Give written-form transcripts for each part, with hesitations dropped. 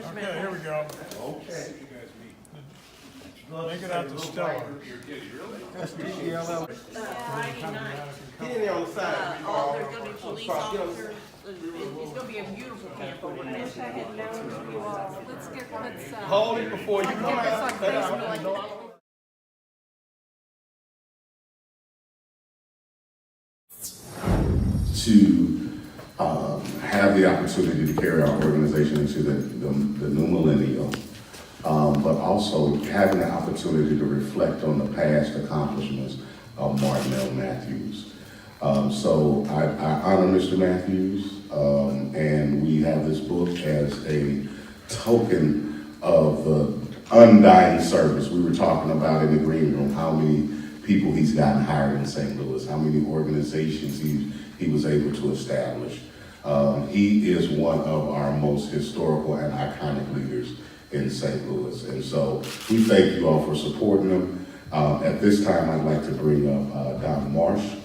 Okay, here we go. Okay. Make it out to Stella. S-T-E-L-L. Friday night. Get in there on the side. There's gonna be police officers. It's gonna be a beautiful camp over there. Let's Hold it before you come out. To have the opportunity to carry our organization into the new millennium, but also having the opportunity to reflect on the past accomplishments of Martin L. Mathews. So I honor Mr. Mathews, and we have this book as a token of the undying service. We were talking about in the green room how many people he's gotten hired in St. Louis, how many organizations he was able to establish. He is one of our most historical and iconic leaders in St. Louis. And so we thank you all for supporting him. At this time, I'd like to bring up Don Marsh.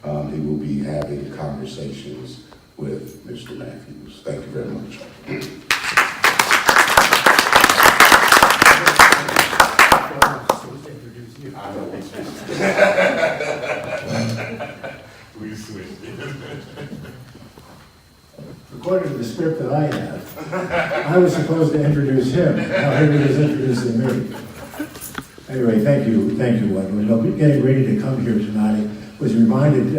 He will be having conversations with Mr. Mathews. Thank you very much. I know we switched. According to the script that I have, I was supposed to introduce him. Now he was introducing me. Anyway, thank you, Wendell. You know, getting ready to come here tonight, was reminded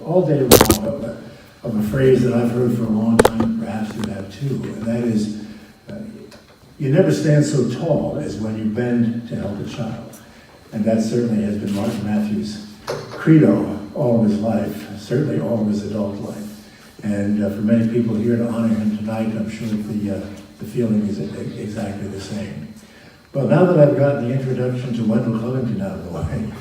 all day long of a phrase that I've heard for a long time, perhaps you have too, and that is, you never stand so tall as when you bend to help a child. And that certainly has been Martin Mathews' credo all of his life, certainly all of his adult life. And for many people here to honor him tonight, I'm sure the feeling is exactly the same. Well, now that I've gotten the introduction to Wendell Covington out of the way,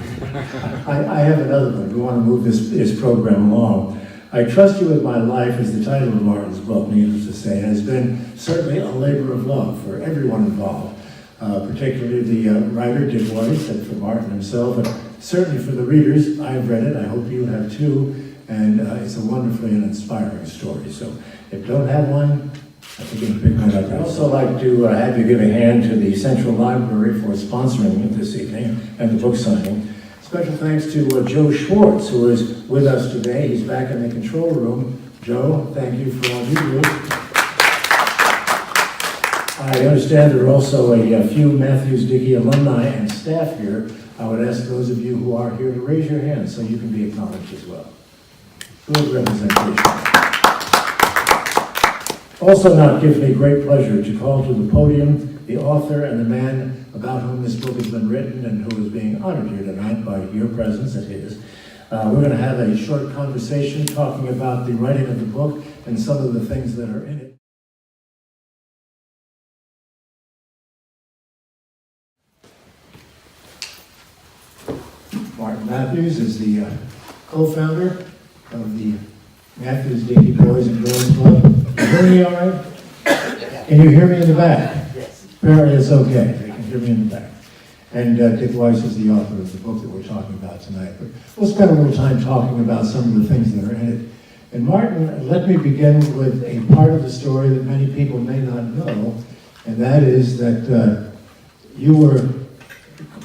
I have another one. We want to move this program along. I Trust You With My Life is the title of Martin's book, needless to say, has been certainly a labor of love for everyone involved, particularly the writer, Dick Weiss, and for Martin himself, and certainly for the readers. I've read it, I hope you have too, and it's a wonderfully and inspiring story. So if you don't have one, I think you can pick one up. I'd also like to have you give a hand to the Central Library for sponsoring it this evening and the book signing. Special thanks to Joe Schwartz, who is with us today. He's back in the control room. Joe, thank you for all you do. I understand there are also a few Mathews-Dickey alumni and staff here. I would ask those of you who are here to raise your hands so you can be acknowledged as well. Good representation. Also now, it gives me great pleasure to call to the podium the author and the man about whom this book has been written and who is being honored here tonight by your presence at his. We're going to have a short conversation talking about the writing of the book and some of the things that are in it. Martin Mathews is the co-founder of the Mathews-Dickey Boys and Girls Club. Can you hear me all right? Can you hear me in the back? Yes. Apparently it's okay. They can hear me in the back. And Dick Weiss is the author of the book that we're talking about tonight. But we'll spend a little time talking about some of the things that are in it. And Martin, let me begin with a part of the story that many people may not know, and that is that you were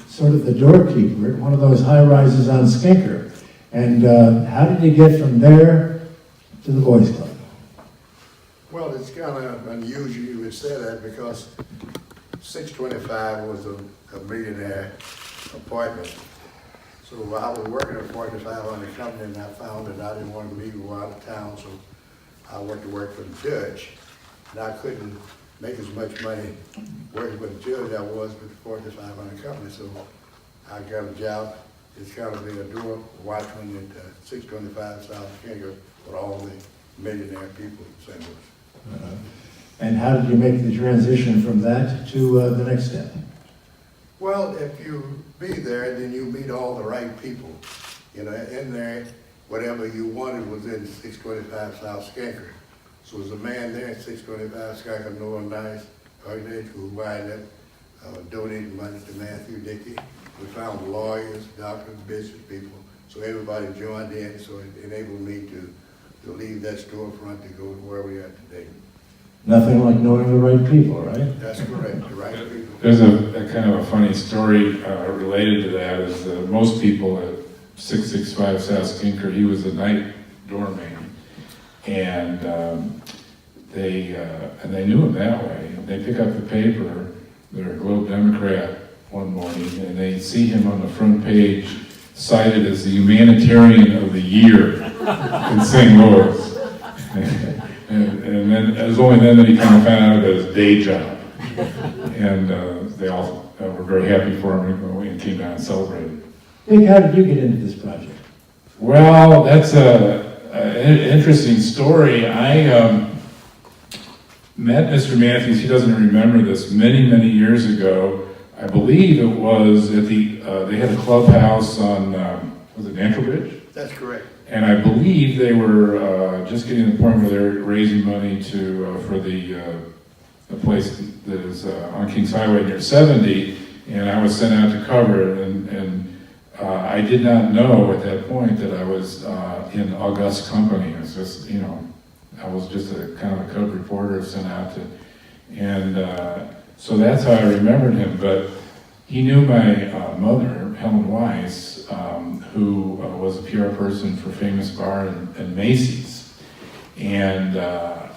sort of the doorkeeper at one of those high-rises on Skinker. And how did you get from there to the Boys Club? Well, it's kind of unusual you would say that because 625 was a millionaire apartment. So I was working at 4500 company and I found that I didn't want to leave, go out of town, so I went to work for the judge. And I couldn't make as much money working with the judge as I was with the 4500 company, so I got a job. It's kind of being a door watchman at 625 South Skinker with all the millionaire people in St. Louis. And how did you make the transition from that to the next step? Well, if you be there, then you meet all the right people. You know, in there, whatever you wanted was in 625 South Skinker. So there's a man there at 625 Skinker, Noah Nice, who wind up donating money to Mathews-Dickey. We found lawyers, doctors, business people, so everybody joined in, so it enabled me to leave that storefront to go to where we are today. Nothing like knowing the right people, right? There's a kind of a funny story related to that. Is most people at 665 South Skinker, he was a night doorman, and they knew him that way. They pick up the paper, they're a Globe Democrat one morning, and they see him on the front page cited as the humanitarian of the year in St. Louis. And then it was only then that he kind of found out about his day job. And they all were very happy for him and came down and celebrated. Dick, how did you get into this project? Well, that's an interesting story. I met Mr. Mathews, he doesn't remember this, many, many years ago. I believe it was at they had a clubhouse on, was it Natural Bridge? That's correct. And I believe they were just getting to the point where they're raising money for the place that is on Kings Highway near 70, and I was sent out to cover it, and I did not know at that point that I was in august company. It was just, I was just a kind of a cub reporter sent out to, and so that's how I remembered him. But he knew my mother, Helen Weiss, who was a PR person for Famous Bar and Macy's. And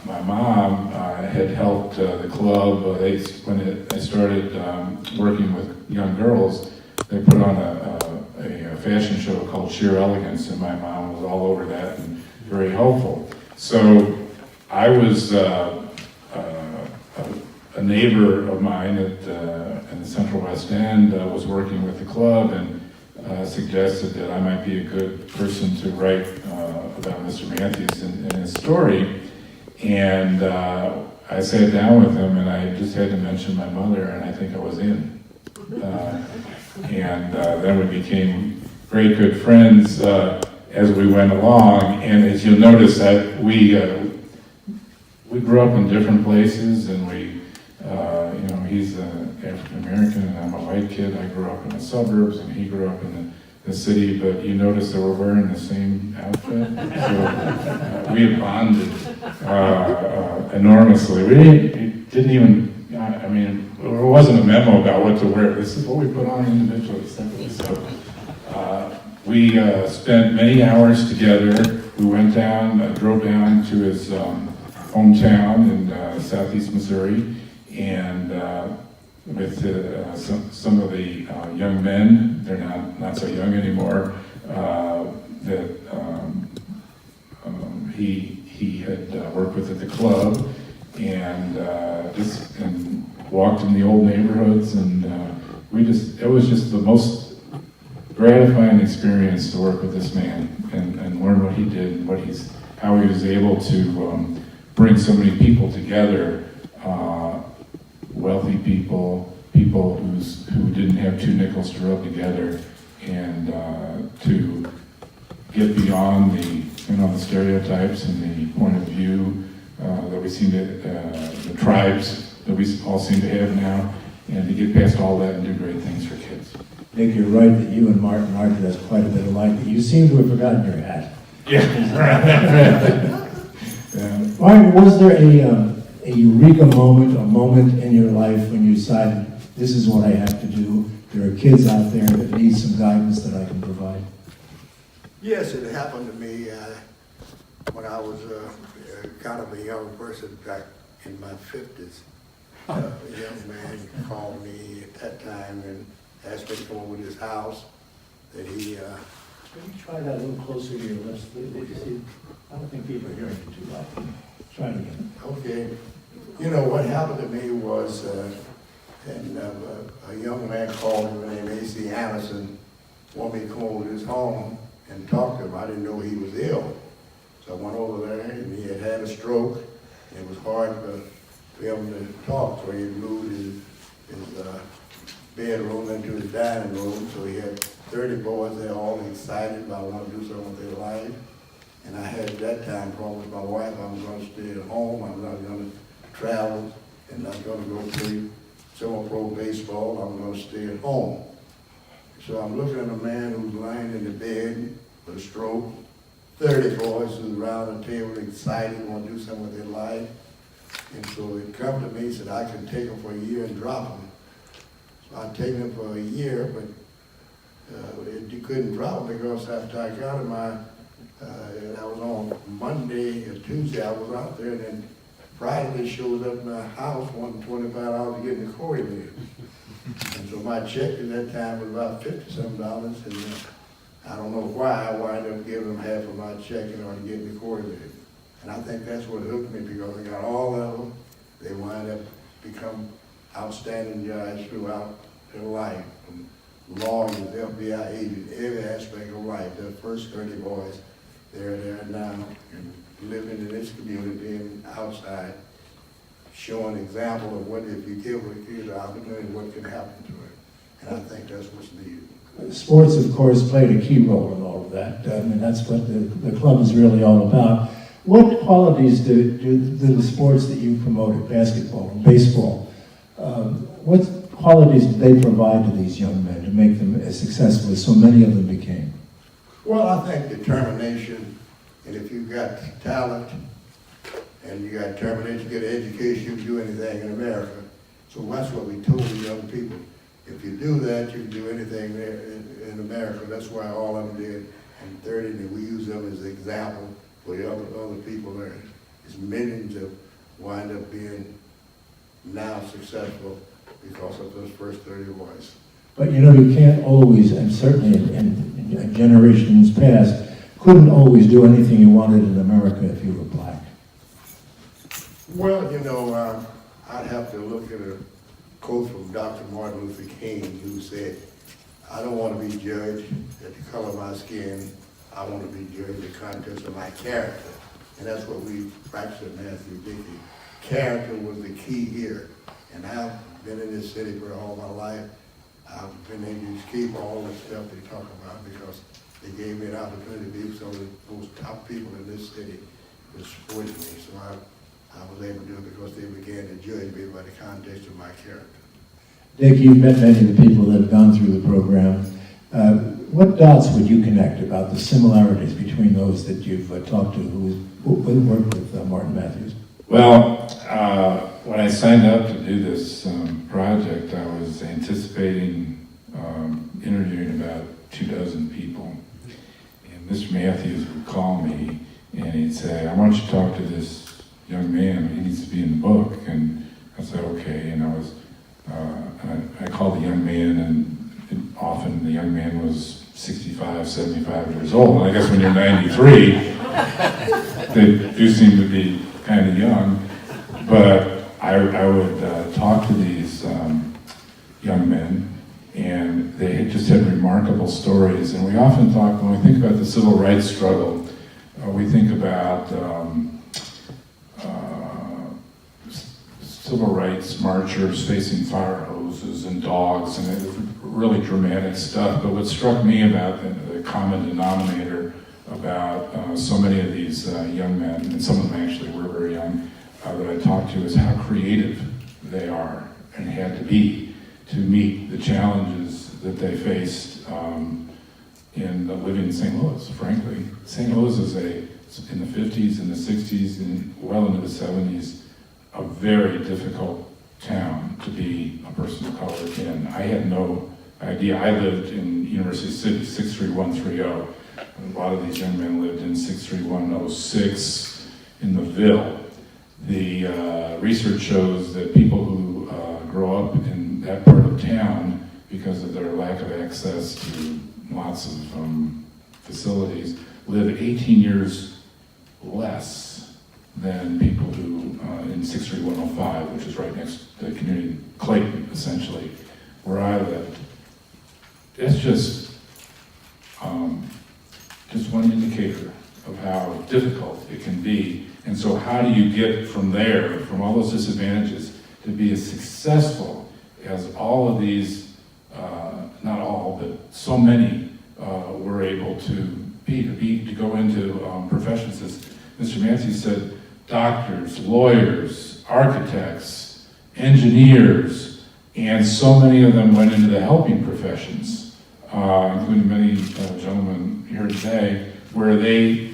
my mom had helped the club. When I started working with young girls, they put on a fashion show called Sheer Elegance, and my mom was all over that and very helpful. So I was a neighbor of mine in the Central West End was working with the club and suggested that I might be a good person to write about Mr. Mathews and his story. And I sat down with him, and I just had to mention my mother, and I think I was in. And then we became great good friends as we went along. And as you'll notice, that we grew up in different places, and he's African American, and I'm a white kid. I grew up in the suburbs, and he grew up in the city. But you notice that we're wearing the same outfit, so we have bonded enormously. We didn't even. I mean, there wasn't a memo about what to wear. This is what we put on individually, separately. So we spent many hours together. We went down, drove down to his hometown in southeast Missouri, and with some of the young men, they're not so young anymore, that he had worked with at the club, and walked in the old neighborhoods, and it was just the most gratifying experience to work with this man and learn what he did, and how he was able to bring so many people together, wealthy people who didn't have two nickels to rub together, and to get beyond the stereotypes and the point of view that we seem to, the tribes that we all seem to have now, and to get past all that and do great things for kids. Nick, you're right that you and Martin has quite a bit alike, but you seem to have forgotten your hat. Yeah. Martin, was there a eureka moment, a moment in your life when you decided, this is what I have to do? There are kids out there that need some guidance that I can provide. Yes, it happened to me when I was kind of a young person back in my 50s. A young man called me at that time and asked me to come over to his house. That he. Can you try that a little closer to your lips? I don't think people are hearing you too loud. Try it again. Okay. What happened to me was, a young man called me named A.C. Anderson, wanted me to come over to his home and talk to him. I didn't know he was ill. So I went over there, and he had a stroke. It was hard for him to talk, so he moved his bedroom into his dining room. So he had 30 boys there, all excited about wanting to do something with their life. And I had at that time promised my wife I was going to stay at home. I'm not going to travel and not going to go play semi-pro baseball. I'm going to stay at home. So I'm looking at a man who's lying in the bed with a stroke, 30 boys who's around the table excited, want to do something with their life. And so it come to me, said I could take them for a year and drop them. So I'd taken it for a year, but you couldn't drop because after I got him, I was on Monday or Tuesday, I was out there, and then Friday they showed up in my house, wanting $25 to get in the coordinator. And so my check at that time was about $50-something, and I don't know why I wound up giving them half of my check in order to get me coordinated. And I think that's what hooked me, because I got all of them. They wind up become outstanding guys throughout their life, from lawyers, FBI agents, every aspect of life. The first 30 boys, they're there now, and living in this community and outside, showing example of what if you give a kid the opportunity, what can happen to it. And I think that's what's needed. Sports, of course, played a key role in all of that. I mean, that's what the club is really all about. What qualities do the sports that you promoted, basketball and baseball, what qualities do they provide to these young men to make them as successful as so many of them became? Well, I think determination, and if you've got talent and you got determination, you get an education, you can do anything in America. So that's what we told the young people. If you do that, you can do anything there in America. That's why all of them did. And 30, and we use them as an example for the other people there. There's millions that wind up being now successful because of those first 30 boys. But you know, you can't always, and certainly in generations past, couldn't always do anything you wanted in America if you were black. Well, you know, I'd have to look at a quote from Dr. Martin Luther King, who said, "I don't want to be judged at the color of my skin. I want to be judged at the contest of my character." And that's what we practiced at Mathews-Dickey. Character was the key here. And I've been in this city for all my life. I've been able to keep all the stuff they talk about because they gave me an opportunity to be some of the most top people in this city that supported me. So I was able to do it because they began to judge me by the context of my character. Dick, you've met many of the people that have gone through the program. What dots would you connect about the similarities between those that you've talked to who worked with Martin Mathews? Well, when I signed up to do this project, I was anticipating interviewing about 24 people. And Mr. Mathews would call me and he'd say, "I want you to talk to this young man, he needs to be in the book." And I said, "Okay." And I called the young man, and often the young man was 65, 75 years old. And I guess when you're 93, they do seem to be kind of young. But I would talk to these young men, and they just had remarkable stories. And we often talk, when we think about the civil rights struggle, we think about civil rights marchers facing fire hoses and dogs, and it was really dramatic stuff. But what struck me about the common denominator about so many of these young men, and some of them actually were very young, that I talked to, is how creative they are and had to be to meet the challenges that they faced in living in St. Louis, frankly. St. Louis is in the 50s and the 60s and well into the 70s, a very difficult town to be a person of color in. I had no idea. I lived in University City, 63130. A lot of these young men lived in 63106 in the Ville. The research shows that people who grow up in that part of town, because of their lack of access to lots of facilities, live 18 years less than people who in 63105, which is right next to the community, Clayton, essentially, where I lived. It's just one indicator of how difficult it can be. And so how do you get from there, from all those disadvantages, to be as successful as all of these, not all, but so many were able to be, to go into professions, as Mr. Mathews said, doctors, lawyers, architects, engineers, and so many of them went into the helping professions, including many gentlemen here today, where they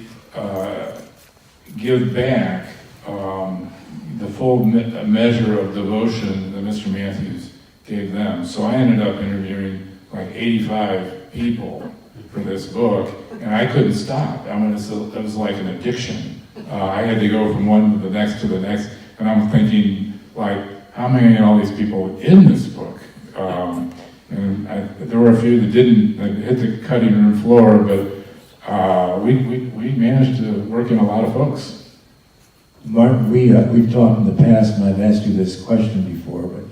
give back the full measure of devotion that Mr. Mathews gave them. So I ended up interviewing like 85 people for this book, and I couldn't stop. I mean, it was like an addiction. I had to go from one to the next, and I'm thinking, like, how many of all these people in this book? There were a few that didn't that hit the cutting room floor, but we managed to work in a lot of folks. Martin, we've talked in the past, and I've asked you this question before, but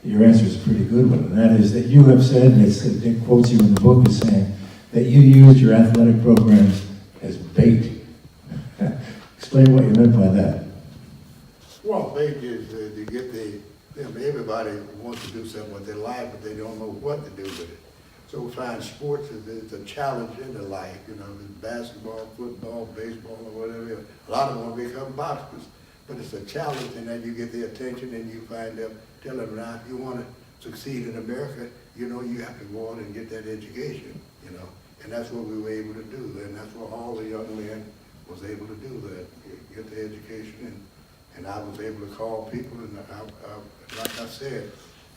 your answer is a pretty good one, and that is that you have said, and Dick quotes you in the book as saying, that you used your athletic programs as bait. Explain what you meant by that. Well, bait is to get everybody wants to do something with their life, but they don't know what to do with it. So we find sports is a challenge in their life, basketball, football, baseball, or whatever. A lot of them want to become boxers, but it's a challenge in that you get their attention and you find them, tell them now, if you want to succeed in America, you have to go on and get that education, and that's what we were able to do, and that's what all the young men was able to do, that get the education, and I was able to call people, and like I said,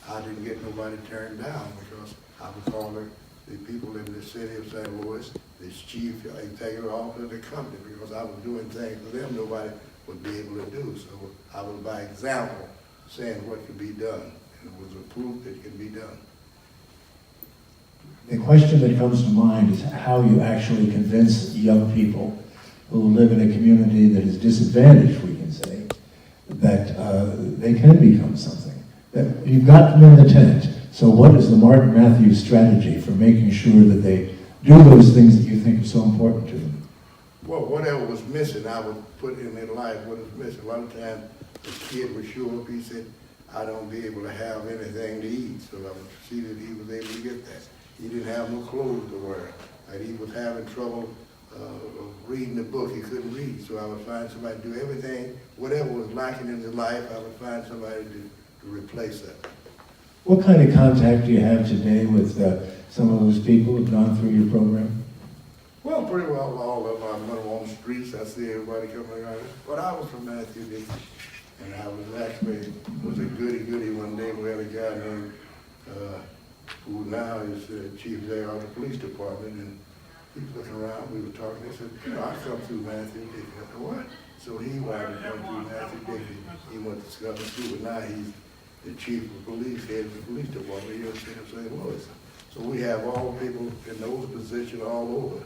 I didn't get nobody turned down because I would call the people in the city of St. Louis, the chief executive officer of the company, because I was doing things for them nobody would be able to do. So I was by example saying what could be done, and it was a proof that it can be done. The question that comes to mind is how you actually convince young people who live in a community that is disadvantaged, we can say, that they can become something. That you've got them in the tent. So what is the Martin Mathews strategy for making sure that they do those things that you think are so important to them? Well, whatever was missing, I would put in their life what was missing. A lot of times, the kid would show up, he said, I don't be able to have anything to eat. So I would see that he was able to get that. He didn't have no clothes to wear. And he was having trouble reading the book. He couldn't read. So I would find somebody to do everything, whatever was lacking in his life, I would find somebody to replace that. What kind of contact do you have today with some of those people who've gone through your program? Well, pretty well all of them. I met them on the streets. I see everybody coming around. But I was from Mathews-Dickey, and I was a goody one day. We had a guy named who now is chief there of the police department, and he was looking around. We were talking. He said, I come through Mathews-Dickey. I said, what? So he wanted to come through Mathews-Dickey. He went to Southern School, but now he's the chief of police, head of the police department here in St. Louis. So we have all people in those positions all over,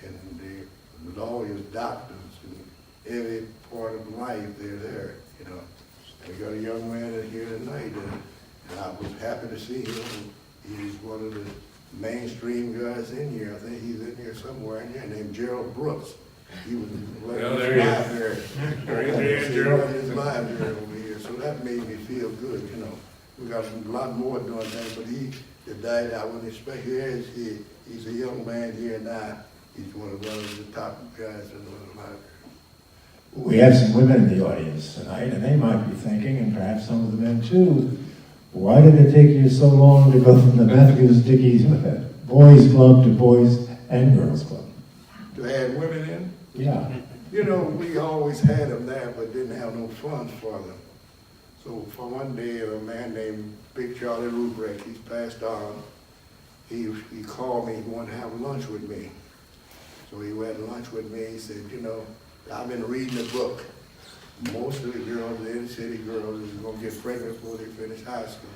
and the lawyers, doctors, and every part of life, they're there, We got a young man in here tonight, and I was happy to see him. He's one of the mainstream guys in here. I think he's in here somewhere in here, named Gerald Brooks. He was There he is. his library over here, so that made me feel good, We got a lot more doing things, but the died I wouldn't expect. He's a young man here now. He's one of the top guys in the library. We have some women in the audience tonight, and they might be thinking, and perhaps some of the men too, why did it take you so long to go from the Mathews-Dickey Boys Club to Boys and Girls Club? To add women in? Yeah. We always had them there, but didn't have no funds for them. So for one day, a man named Big Charlie Rubrick, he's passed on, he called me, he wanted to have lunch with me. So he had lunch with me, he said, I've been reading a book. Most of the girls, the inner city girls, are going to get pregnant before they finish high school.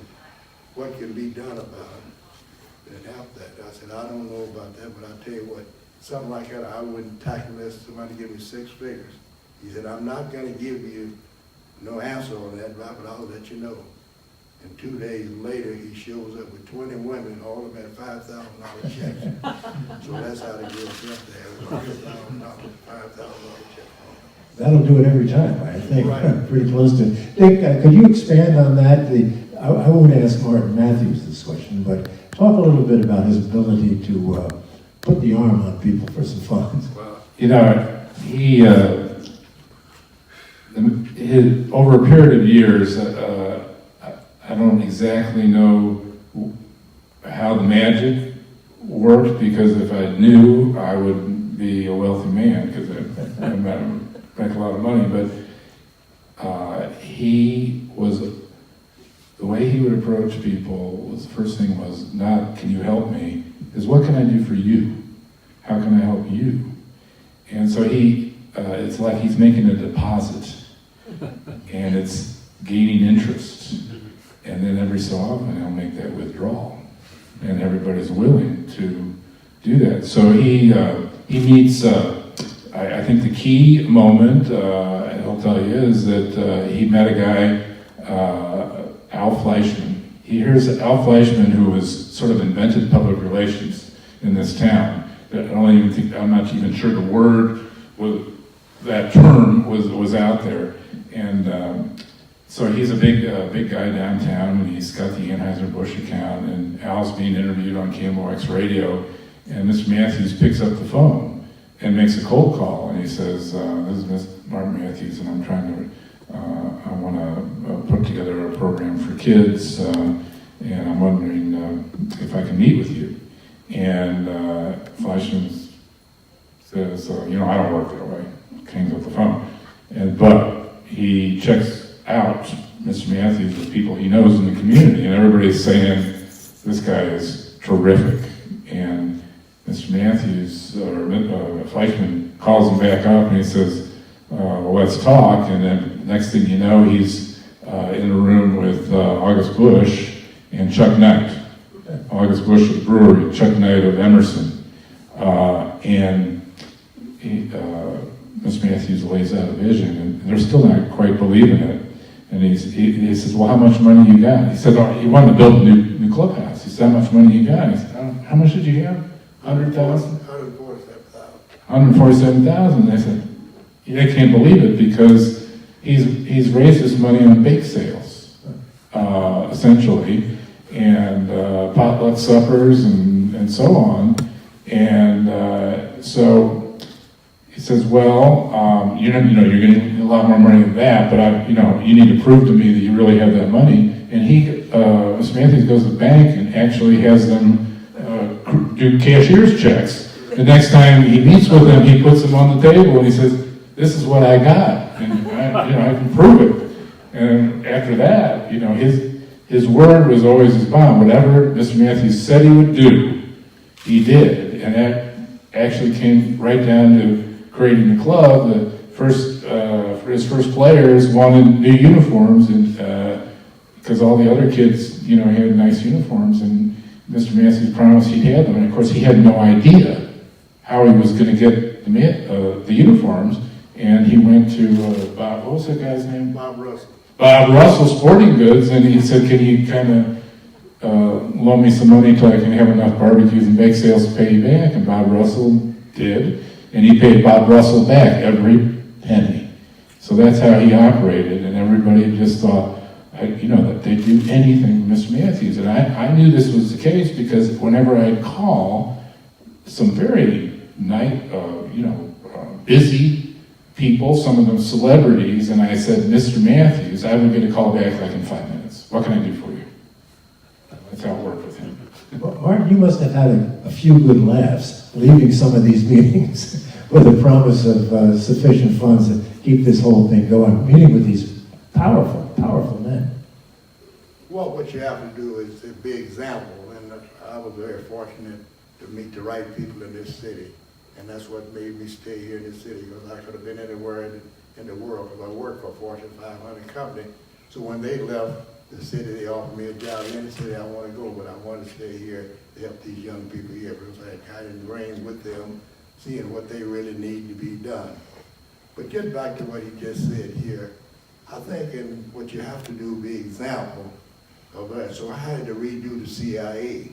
What can be done about it? And help that. I said, I don't know about that, but I'll tell you what, something like that, I wouldn't tackle unless somebody give me 6 figures. He said, I'm not going to give you no answer on that, but I'll let you know. And 2 days later, he shows up with 20 women, all of them at $5,000 checks. So that's how the girls got there. $5,000, $5,000 check. That'll do it every time, I think. Right. Pretty close to. Dick, could you expand on that? I won't ask Martin Mathews this question, but talk a little bit about his ability to put the arm on people for some fun. Well, he over a period of years, I don't exactly know how the magic worked, because if I knew, I would be a wealthy man, because I make a lot of money, but he was the way he would approach people was, the first thing was not, can you help me, is what can I do for you? How can I help you? And so it's like he's making a deposit, and it's gaining interest. And then every so often he'll make that withdrawal, and everybody's willing to do that. So he meets, I think the key moment, and I'll tell you, is that he met a guy, Al Fleischman. He hears that Al Fleischman, who was sort of invented public relations in this town. I'm not even sure the word that term was out there. And so he's a big guy downtown, and he's got the Anheuser-Busch account, and Al's being interviewed on KMOX radio, and Mr. Mathews picks up the phone and makes a cold call, and he says, this is Mr. Martin Mathews, and I'm trying to, I want to put together a program for kids, and I'm wondering if I can meet with you. And Fleischman says, I don't work that way, hangs up the phone. But he checks out Mr. Mathews with people he knows in the community, and everybody's saying, this guy is terrific. And Mr. Mathews, or Fleischman, calls him back up and he says, well, let's talk. And then next thing you know, he's in a room with August Busch and Chuck Knight. August Busch of the brewery, Chuck Knight of Emerson. Mr. Mathews lays out a vision, and they're still not quite believing it. And he says, well, how much money you got? He said, he wanted to build a new clubhouse. He said, how much money you got? He said, how much did you have? 100,000? 147,000. 147,000. They said, they can't believe it because he's raised his money on bake sales, essentially, and potluck suppers and so on. And so he says, well, you're getting a lot more money than that, but you need to prove to me that you really have that money. And Mr. Mathews goes to the bank and actually has them do cashier's checks. The next time he meets with them, he puts them on the table and he says, this is what I got, and I can prove it. And after that, his word was always his bond. Whatever Mr. Mathews said he would do, he did. And that actually came right down to creating the club. For his first players wanted new uniforms, and because all the other kids, had nice uniforms, and Mr. Mathews promised he'd have them. And of course, he had no idea how he was going to get the uniforms. And he went to Bob, what was that guy's name? Bob Russell. Bob Russell Sporting Goods, and he said, can you kind of loan me some money till I can have enough barbecues and bake sales to pay you back? And Bob Russell did, and he paid Bob Russell back every penny. So that's how he operated, and everybody just thought, that they'd do anything for Mr. Mathews. And I knew this was the case because whenever I'd call some very busy people, some of them celebrities, and I said, Mr. Mathews, I would get a call back like in 5 minutes. What can I do for you? That's how it worked with him. Well, Martin, you must have had a few good laughs leaving some of these meetings with the promise of sufficient funds to keep this whole thing going, meeting with these powerful, powerful men. Well, what you have to do is be example, and I was very fortunate to meet the right people in this city. And that's what made me stay here in this city, because I could have been anywhere in the world, because I worked for a Fortune 500 company. So when they left the city, they offered me a job in the city I want to go, but I wanted to stay here to help these young people here, because I got ingrained with them, seeing what they really need to be done. But getting back to what he just said here, I think what you have to do be example of that. So I had to redo the CIA.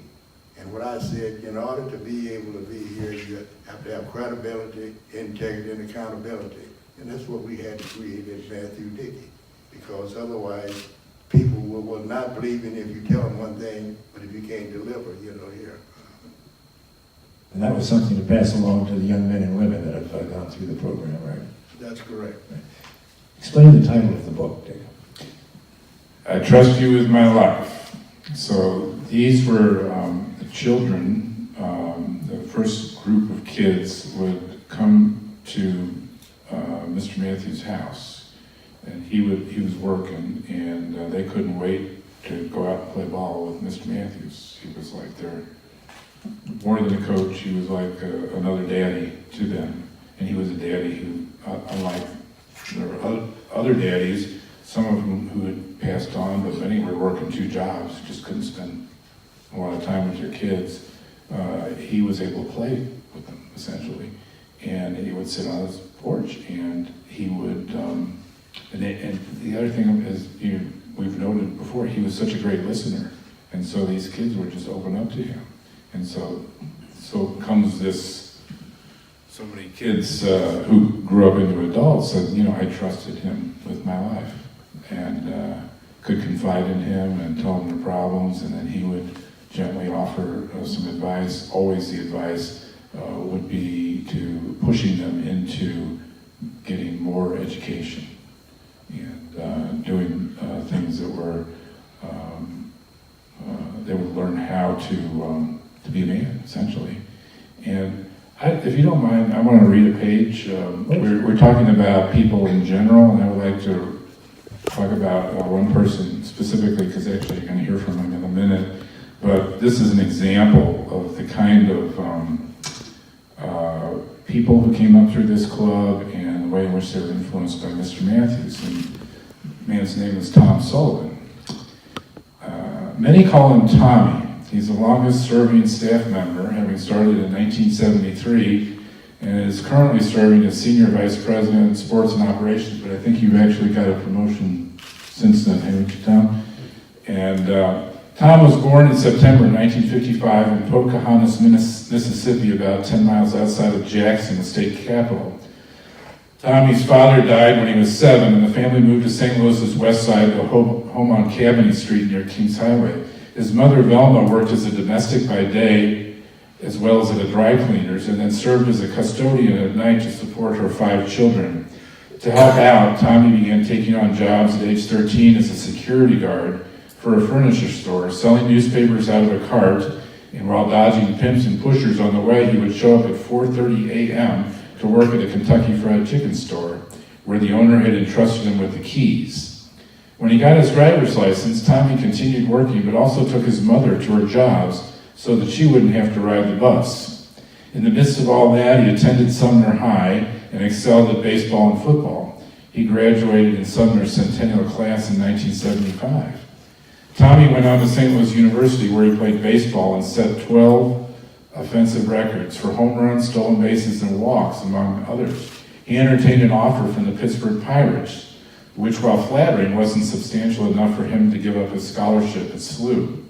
And what I said, in order to be able to be here, you have to have credibility, integrity, and accountability. And that's what we had to create at Mathews-Dickey, because otherwise people will not believe in if you tell them one thing, but if you can't deliver, here. And that was something to pass along to the young men and women that have gone through the program, right? That's correct. Right. Explain the title of the book, Dick. I Trust You With My Life. So these were the children, the first group of kids would come to Mr. Mathews' house, and he was working, and they couldn't wait to go out and play ball with Mr. Mathews. He was like more than a coach, he was like another daddy to them. And he was a daddy who, unlike there were other daddies, some of them who had passed on, but many were working 2 jobs, just couldn't spend a lot of time with their kids. He was able to play with them, essentially. And he would sit on his porch, and he would, and the other thing is, we've noted before, he was such a great listener. And so these kids would just open up to him. And so comes this, so many kids who grew up into adults said, I trusted him with my life and could confide in him and tell him their problems, and then he would gently offer some advice. Always the advice would be to pushing them into getting more education and doing things that were, they would learn how to be a man, essentially. And if you don't mind, I want to read a page. We're talking about people in general, and I would like to talk about one person specifically, because actually you're going to hear from him in a minute. But this is an example of the kind of people who came up through this club and the way in which they were influenced by Mr. Mathews. And the man's name is Tom Sullivan. Many call him Tommy. He's the longest serving staff member, having started in 1973, and is currently serving as Senior Vice President of Sports and Operations, but I think you've actually got a promotion since then, haven't you, Tom? And Tom was born in September 1955 in Pocahontas, Mississippi, about 10 miles outside of Jackson, the state capital. Tommy's father died when he was 7, and the family moved to St. Louis's west side to a home on Cabanny Street near Kings Highway. His mother, Velma, worked as a domestic by day, as well as at a dry cleaner's, and then served as a custodian at night to support her 5 children. To help out, Tommy began taking on jobs at age 13 as a security guard for a furniture store, selling newspapers out of a cart, and while dodging pimps and pushers on the way, he would show up at 4:30 a.m. to work at a Kentucky Fried Chicken store, where the owner had entrusted him with the keys. When he got his driver's license, Tommy continued working, but also took his mother to her jobs so that she wouldn't have to ride the bus. In the midst of all that, he attended Sumner High and excelled at baseball and football. He graduated in Sumner's centennial class in 1975. Tommy went on to St. Louis University, where he played baseball and set 12 offensive records for home runs, stolen bases, and walks, among others. He entertained an offer from the Pittsburgh Pirates, which, while flattering, wasn't substantial enough for him to give up his scholarship at SLU.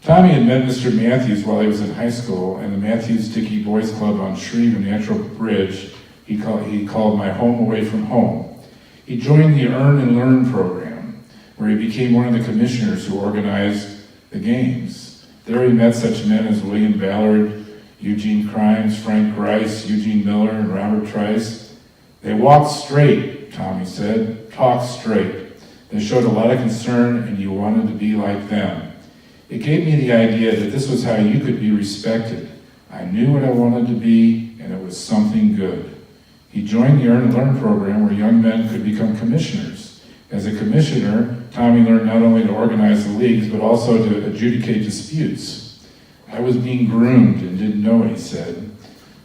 Tommy had met Mr. Mathews while he was in high school, and the Mathews-Dickey Boys Club on Shreve and Natural Bridge he called My Home Away from Home. He joined the Earn and Learn program, where he became one of the commissioners who organized the games. There he met such men as William Ballard, Eugene Crimes, Frank Grice, Eugene Miller, and Robert Trice. They walked straight, Tommy said, talked straight. They showed a lot of concern, and you wanted to be like them. It gave me the idea that this was how you could be respected. I knew what I wanted to be, and it was something good. He joined the Earn and Learn program where young men could become commissioners. As a commissioner, Tommy learned not only to organize the leagues, but also to adjudicate disputes. I was being groomed and didn't know it, he said.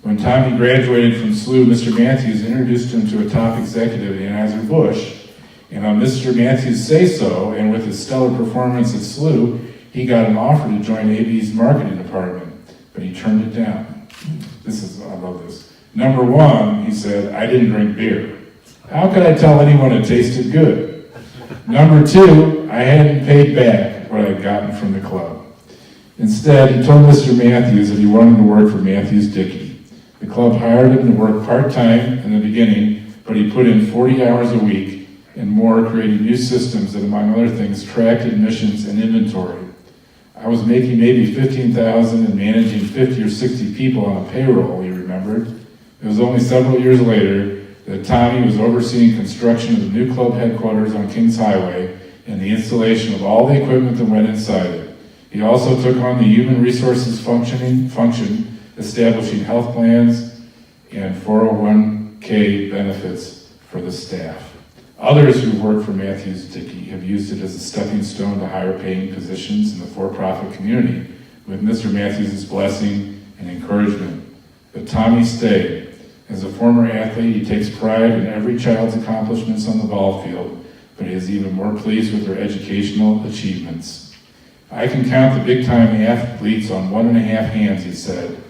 When Tommy graduated from SLU, Mr. Mathews introduced him to a top executive, Anheuser-Busch, and on Mr. Mathews' say-so, and with his stellar performance at SLU, he got an offer to join AB's marketing department, but he turned it down. I love this. Number one, he said, I didn't drink beer. How could I tell anyone it tasted good? Number two, I hadn't paid back what I'd gotten from the club. Instead, he told Mr. Mathews that he wanted to work for Mathews-Dickey. The club hired him to work part-time in the beginning, but he put in 40 hours a week and more, creating new systems that, among other things, tracked admissions and inventory. I was making maybe $15,000 and managing 50 or 60 people on a payroll, he remembered. It was only several years later that Tommy was overseeing construction of the new club headquarters on Kings Highway and the installation of all the equipment that went inside it. He also took on the human resources function, establishing health plans and 401k benefits for the staff. Others who've worked for Mathews-Dickey have used it as a stepping stone to higher paying positions in the for-profit community, with Mr. Mathews' blessing and encouragement. But Tommy stayed. As a former athlete, he takes pride in every child's accomplishments on the ball field, but he is even more pleased with their educational achievements. I can count the big-time athletes on 1.5 hands, he said,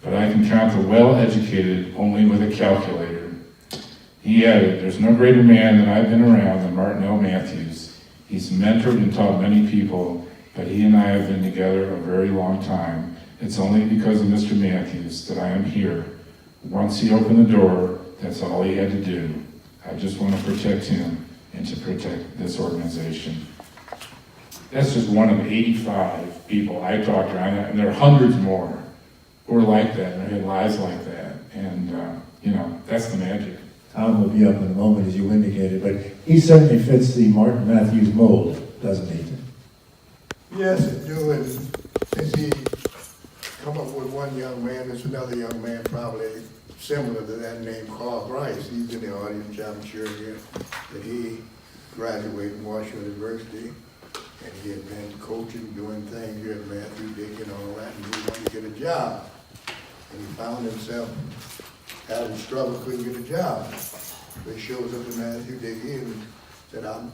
but I can count the well-educated only with a calculator. He added, there's no greater man that I've been around than Martin Mathews. He's mentored and taught many people, but he and I have been together a very long time. It's only because of Mr. Mathews that I am here. Once he opened the door, that's all he had to do. I just want to protect him and to protect this organization. That's just one of 85 people I talked to, and there are hundreds more who are like that and who had lives like that. And, that's the magic. Tom will be up in a moment, as you indicated, but he certainly fits the Martin Mathews mold, doesn't he? Yes, it do, and since he come up with one young man, there's another young man probably similar to that named Carl Bryce. He's in the audience, I'm sure, here, that he graduated from Marsh University, and he had been coaching, doing things here at Mathews-Dickey and all that, and he wanted to get a job. And he found himself having struggle, couldn't get a job. So he shows up at Mathews-Dickey and said, I'm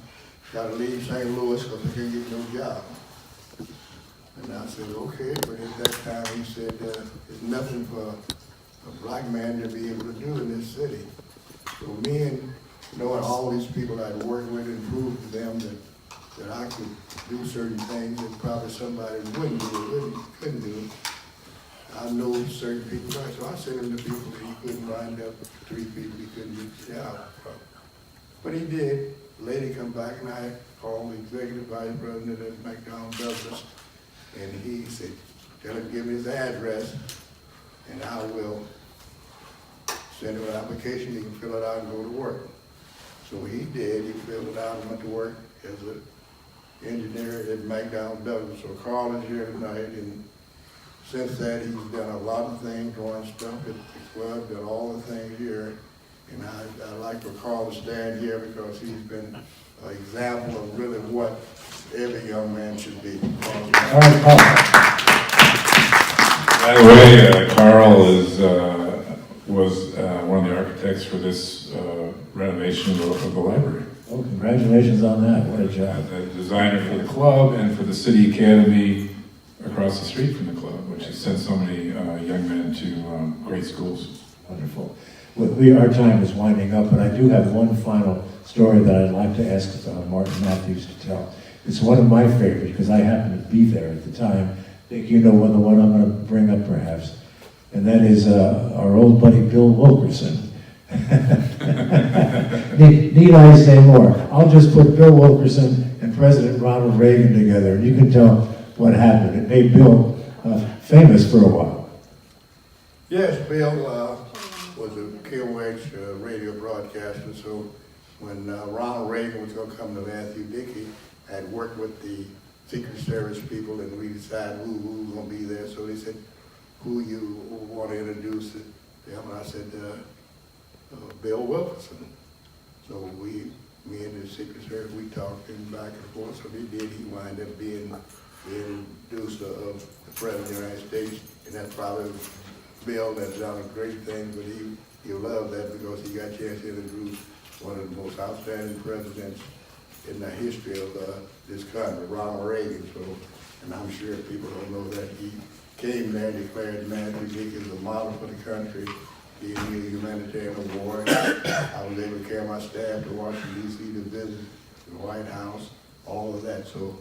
got to leave St. Louis because I can't get no job. And I said, okay, but at that time he said, there's nothing for a black man to be able to do in this city. So me and knowing all these people I'd worked with and proved to them that I could do certain things that probably somebody wouldn't do or couldn't do. I know certain people, so I sent him to people that he couldn't find up, 3 people he couldn't get a job from. But he did. The lady come back and I called the executive vice president at McDonald Douglas, and he said, tell him to give me his address and I will send him an application, he can fill it out and go to work. So he did, he filled it out and went to work as an engineer at McDonald Douglas. So Carl is here tonight, and since that he's done a lot of things, drawing stuff at the club, done all the things here. And I like for Carl to stand here because he's been an example of really what every young man should be. All right, Carl. By the way, Carl was one of the architects for this renovation of the library. Oh, congratulations on that. What a job. The designer for the club and for the City Academy across the street from the club, which has sent so many young men to great schools. Wonderful. Our time is winding up, but I do have one final story that I'd like to ask Martin Mathews to tell. It's one of my favorites because I happened to be there at the time. Dick, you know the one I'm going to bring up perhaps. And that is our old buddy Bill Wilkerson. Need I say more? I'll just put Bill Wilkerson and President Ronald Reagan together, and you can tell what happened. It made Bill famous for a while. Yes, Bill was a KOH radio broadcaster, so when Ronald Reagan was going to come to Mathews-Dickey, I had worked with the Secret Service people, and we decided who was going to be there. So they said, who you want to introduce them? And I said, Bill Wilkerson. So me and the Secret Service, we talked him back and forth. So he did. He wound up being the introducer of the President of the United States, and that's probably Bill that's done a great thing, but he loved that because he got a chance to introduce one of the most outstanding presidents in the history of this country, Ronald Reagan. So, and I'm sure people don't know that he came there and declared Mathews-Dickey as a model for the country. He gave me a humanitarian award. I was able to carry my staff to Washington, D.C. to visit the White House, all of that. So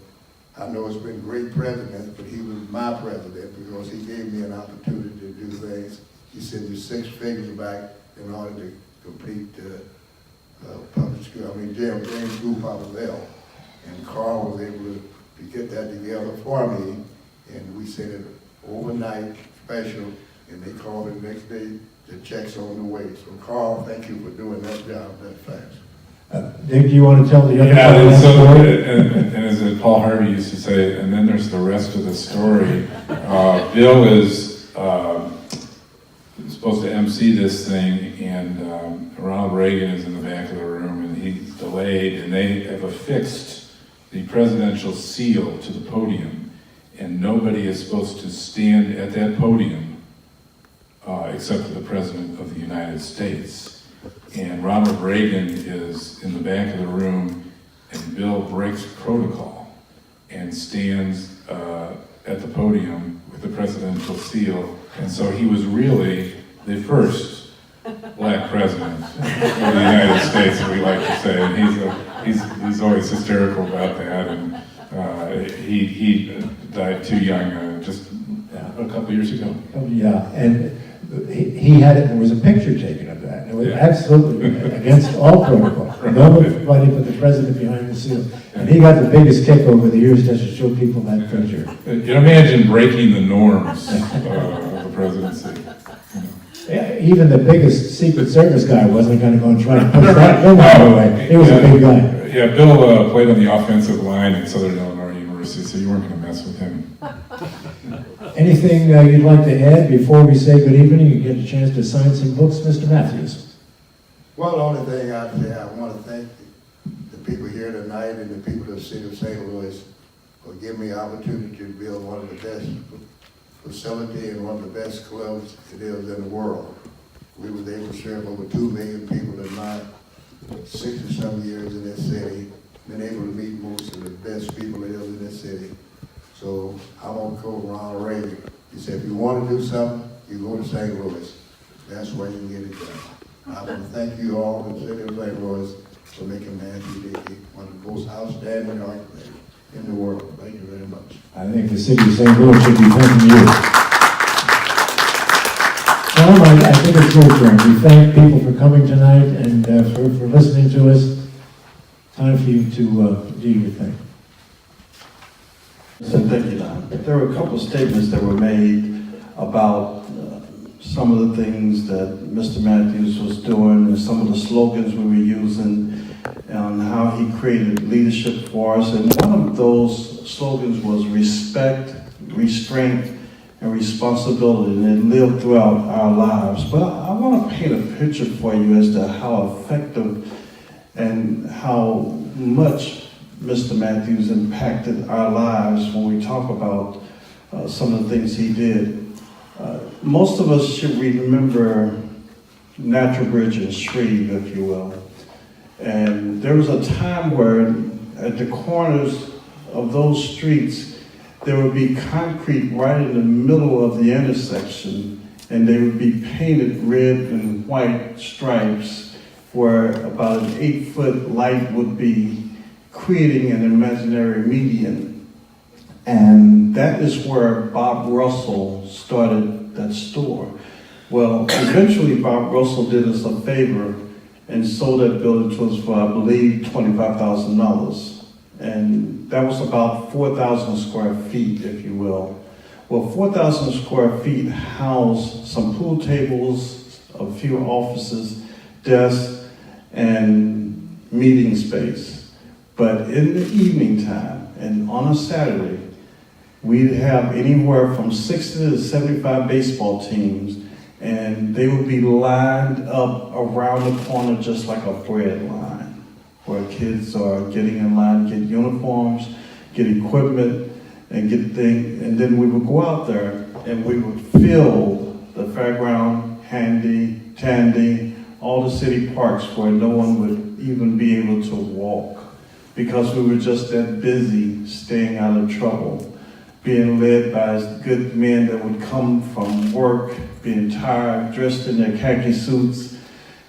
I know it's been great presidents, but he was my president because he gave me an opportunity to do things. He sent me 6 figures back in order to complete public school. James Group I was there. And Carl was able to get that together for me, and we sent it overnight special, and they called it the next day, the check's on the way. So Carl, thank you for doing that job that fast. Dick, do you want to tell the other Yeah, part of that story? and as Paul Harvey used to say, and then there's the rest of the story. Bill is supposed to MC this thing, and Ronald Reagan is in the back of the room, and he's delayed, and they have affixed the presidential seal to the podium, and nobody is supposed to stand at that podium except for the President of the United States. And Ronald Reagan is in the back of the room, and Bill breaks protocol and stands at the podium with the presidential seal, and so he was really the first black president of the United States, we like to say, and he's always hysterical about that, and he died too young, just a couple years ago. Oh, yeah, and he had it, there was a picture taken of that. It was absolutely against all protocol. Nobody put the president behind the seal. And he got the biggest kick over the years just to show people that picture. You imagine breaking the norms of the presidency. Yeah, even the biggest Secret Service guy wasn't going to go and try to push that thing out of the way. He was a big guy. Yeah, Bill played on the offensive line at Southern Illinois University, so you weren't going to mess with him. Anything you'd like to add before we say good evening? You get a chance to sign some books, Mr. Mathews. Well, the only thing I'd say, I want to thank the people here tonight and the people of the city of St. Louis for giving me the opportunity to build one of the best facility and one of the best clubs it is in the world. We was able to serve over 2 million people in my 60-some years in this city, been able to meet most of the best people that is in this city. So I want to quote Ronald Reagan. He said, if you want to do something, you go to St. Louis. That's where you can get it done. I want to thank you all in the city of St. Louis for making Mathews-Dickey one of the most outstanding architects in the world. Thank you very much. I think the city of St. Louis should be thanking you. Tom, I think it's your turn. We thank people for coming tonight and for listening to us. Time for you to do your thing. So thank you, Don. There were a couple of statements that were made about some of the things that Mr. Mathews was doing and some of the slogans we were using and how he created leadership for us. And one of those slogans was respect, restraint, and responsibility, and it lived throughout our lives. But I want to paint a picture for you as to how effective and how much Mr. Mathews impacted our lives when we talk about some of the things he did. Most of us should remember Natural Bridge and Shreve, if you will. And there was a time where at the corners of those streets, there would be concrete right in the middle of the intersection, and they would be painted red and white stripes where about an 8-foot light would be creating an imaginary median. And that is where Bob Russell started that store. Well, eventually Bob Russell did us a favor and sold that building to us for, I believe, $25,000. And that was about 4,000 square feet, if you will. Well, 4,000 square feet housed some pool tables, a few offices, desks, and meeting space. But in the evening time, and on a Saturday, we'd have anywhere from 60 to 75 baseball teams, and they would be lined up around the corner just like a bread line, where kids are getting in line, get uniforms, get equipment, and get things, and then we would go out there and we would fill the fairground, Handy, Tandy, all the city parks where no one would even be able to walk because we were just that busy staying out of trouble, being led by good men that would come from work, being tired, dressed in their khaki suits,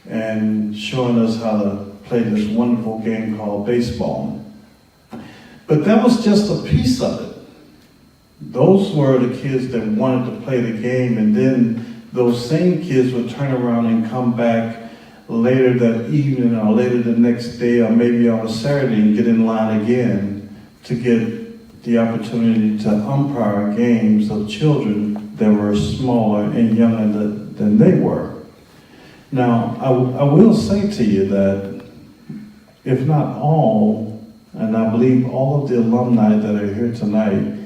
and showing us how to play this wonderful game called baseball. But that was just a piece of it. Those were the kids that wanted to play the game, and then those same kids would turn around and come back later that evening or later the next day or maybe on a Saturday and get in line again to get the opportunity to umpire games of children that were smaller and younger than they were. Now, I will say to you that if not all, and I believe all of the alumni that are here tonight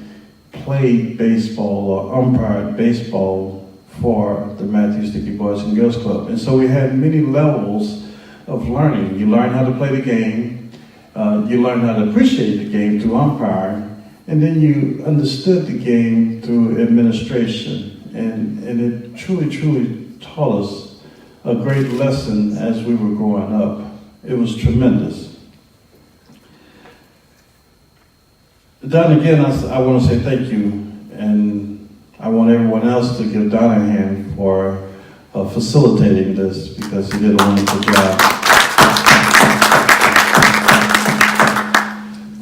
played baseball or umpired baseball for the Mathews-Dickey Boys and Girls Club. And so we had many levels of learning. You learn how to play the game, you learn how to appreciate the game through umpiring, and then you understood the game through administration. And it truly, truly taught us a great lesson as we were growing up. It was tremendous. Don, again, I want to say thank you, and I want everyone else to give Don a hand for facilitating this, because he did a wonderful job.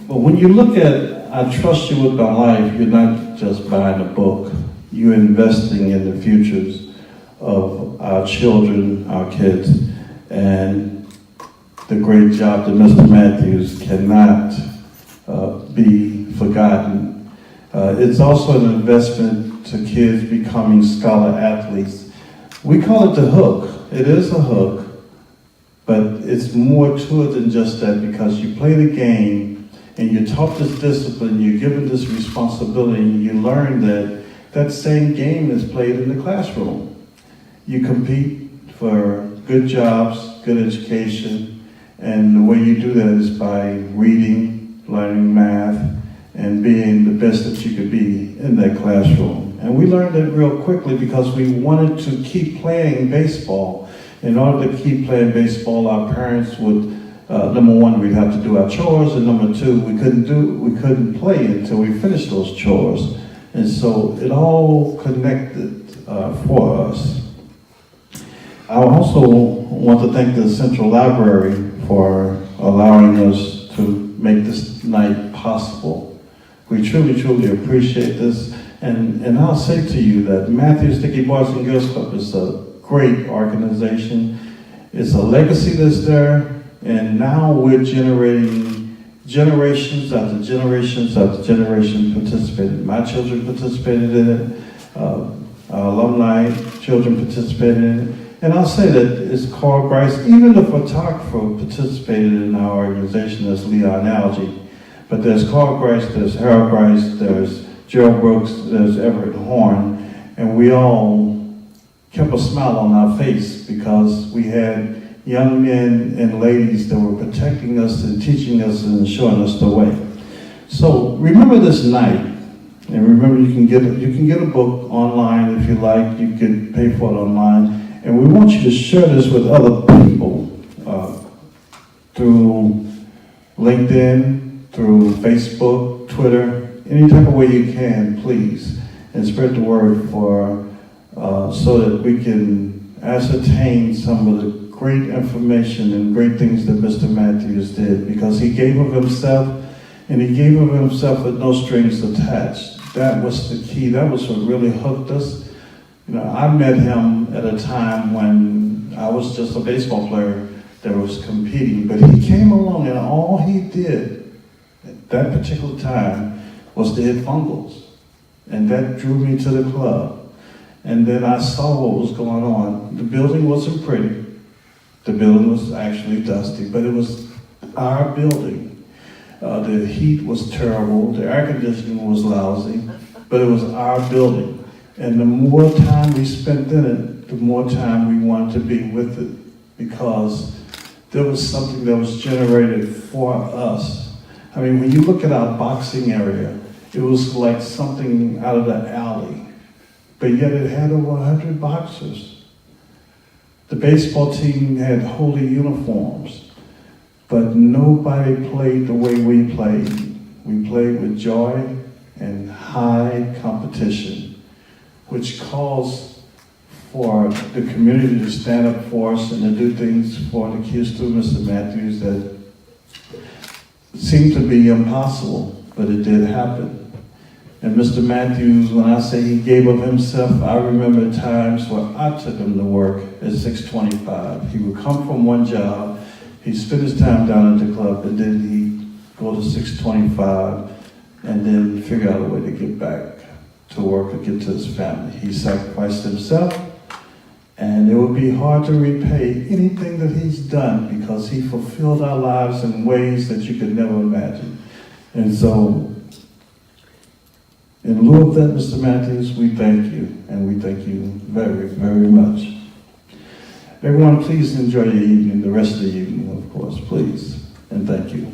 But when you look at I trust you with my life, you're not just buying a book, you're investing in the futures of our children, our kids, and the great job that Mr. Mathews cannot be forgotten. It's also an investment to kids becoming scholar athletes. We call it the hook. It is a hook, but it's more to it than just that, because you play the game and you're taught this discipline, you're given this responsibility, and you learn that that same game is played in the classroom. You compete for good jobs, good education, and the way you do that is by reading, learning math, and being the best that you could be in that classroom. And we learned it real quickly because we wanted to keep playing baseball. In order to keep playing baseball, our parents would, number one, we'd have to do our chores, and number two, we couldn't play until we finished those chores. And so it all connected for us. I also want to thank the Central Library for allowing us to make this night possible. We truly, truly appreciate this. And I'll say to you that Mathews-Dickey Boys Girls Club is a great organization. It's a legacy that's there, and now we're generating generations after generations after generation participated. My children participated in it, our alumni children participated in it. And I'll say that it's Carl Grice, even the photographer participated in our organization as Leon Algie. But there's Carl Grice, there's Harold Grice, there's Gerald Brooks, there's Everett Horn, and we all kept a smile on our face because we had young men and ladies that were protecting us and teaching us and showing us the way. So remember this night, and remember you can get a book online if you like. You can pay for it online, and we want you to share this with other people through LinkedIn, through Facebook, Twitter, any type of way you can, please, and spread the word for so that we can ascertain some of the great information and great things that Mr. Mathews did, because he gave of himself, and he gave of himself with no strings attached. That was the key. That was what really hooked us. You know, I met him at a time when I was just a baseball player that was competing, but he came along and all he did at that particular time was to hit fungals. And that drew me to the club. And then I saw what was going on. The building wasn't pretty. The building was actually dusty, but it was our building. The heat was terrible. The air conditioning was lousy, but it was our building. And the more time we spent in it, the more time we wanted to be with it, because there was something that was generated for us. I mean, when you look at our boxing area, it was like something out of the alley, but yet it had over 100 boxers. The baseball team had holy uniforms, but nobody played the way we played. We played with joy and high competition, which calls for the community to stand up for us and to do things for the kids through Mr. Mathews that seemed to be impossible, but it did happen. And Mr. Mathews, when I say he gave of himself, I remember times where I took him to work at 6:25. He would come from one job, he'd spend his time down at the club, and then he'd go to 6:25 and then figure out a way to get back to work or get to his family. He sacrificed himself, and it would be hard to repay anything that he's done, because he fulfilled our lives in ways that you could never imagine. And so, in lieu of that, Mr. Mathews, we thank you, and we thank you very, very much. Everyone, please enjoy your evening, the rest of the evening, of course, please, and thank you.